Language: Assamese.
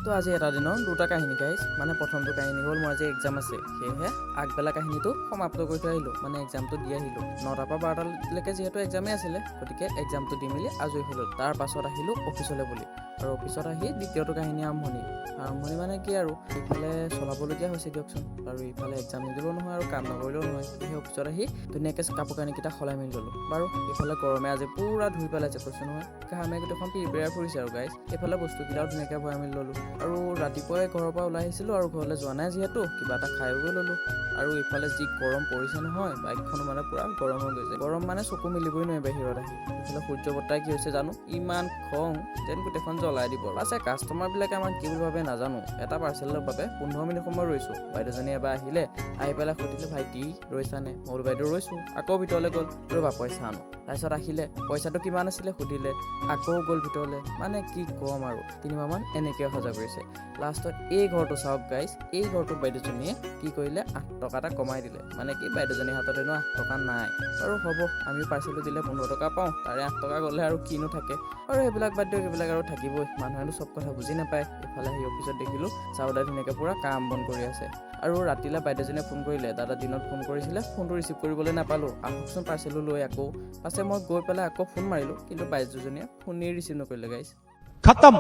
তো আজি এটা দিনৰ দুটা কাহিনী গাইছ মানে প্ৰথমটো কাহিনী হ'ল মোৰ আজি এক্সাম আছে সেয়েহে আগবেলা কাহিনীটো সমাপ্ত কৰি থৈ আহিলোঁ মানে এক্সামটো দি আহিলোঁ 9টাৰ পৰা 12টালৈকে যিহেতু এক্সামেই আছিলে গতিকে এক্সামটো দি মেলি আজৰি হ'লোঁ তাৰ পাছত আহিলোঁ অফিচলৈ বুলি আৰু অফিচত আহি দ্বিতীয়টো কাহিনী আৰম্ভণি মানে কি আৰু ইফালে চলাবলগীয়া হৈছে দিয়কচোন আৰু ইফালে এক্সাম নিদিলেও নহয় আৰু কাম নকৰিলেও নহয় সেই অফিচত আহি ধুনীয়াকৈ কাপোৰ কানিকেইটা সলাই মেলি ল'লোঁ বাৰু ইফালে গৰমে আজি পুৰা ধুই পেলাইছে কৈছোঁ নহয় ঘামে গোটেইখন পিৰপিৰাই ফুৰিছে আৰু গাইছ এইফালে বস্তুকেইটাও ধুনীয়াকৈ ভৰাই মেলি ল'লোঁ আৰু ৰাতিপুৱাই ঘৰৰ পৰা ওলাই আহিছিলোঁ আৰু ঘৰলৈ যোৱা নাই যিহেতু কিবা এটা খাই গৈ ল'লোঁ আৰু ইফালে যি গৰম পৰিছে নহয় বাইকখনো মানে পূৰা গৰম হৈ গৈছে গৰম মানে চকু মিলিবই নোৱাৰি বাহিৰত আহি ইফালে সূৰ্য বৰ্তাই কি হৈছে জানো ইমান খং যেন গোটেইখন জ্বলাই দিব আছে কাষ্টমাৰবিলাকে আমাক কি বুলি ভাবে নাজানো এটা পাৰ্চেলৰ বাবে 15 মিনিট সময় ৰৈছোঁ বাইদেউজনী এবাৰ আহিলে আহি পেলাই সুধিলে ভাইটি ৰৈছানে মই বাইদেউ ৰৈছোঁ আকৌ ভিতৰলৈ গ'ল ৰ'বা পইচা আনো তাৰপিছত আহিলে পইচাটো কিমান আছিলে সুধিলে আকৌ গ'ল ভিতৰলৈ মানে কি ক'ম আৰু 3 মাহমান এনেকৈ সজা কৰিছে লাষ্টত এই ঘৰটো চাওক গাইছ এই ঘৰটোত বাইদেউজনীয়ে কি কৰিলে 8 টকা এটা কমাই দিলে মানে কি বাইদেউজনীৰ হাতত এনেও 8 টকা নাই আৰু হ'ব আমি পাৰ্চেলটো দিলে 15 টকা পাওঁ তাৰে 8 টকা গ'লে আৰু কিনো থাকে আৰু সেইবিলাক বাদ দিয়ক এইবিলাক আৰু থাকিবই মানুহেতো চব কথা বুজি নাপায় ইফালে আহি অফিচত দেখিলোঁ চাউদাই ধুনীয়াকৈ পূৰা কাম বন কৰি আছে আৰু ৰাতিলৈ বাইদেউজনীয়ে ফোন কৰিলে দাদা দিনত ফোন কৰিছিলে ফোনটো ৰিচিভ কৰিবলৈ নাপালোঁ আহকচোন পাৰ্চেলটো লৈ আকৌ পাছে মই গৈ পেলাই আকৌ ফোন মাৰিলোঁ কিন্তু বাইদেউজনীয়ে ফোনেই ৰিচিভ নকৰিলে গাইছ খতম।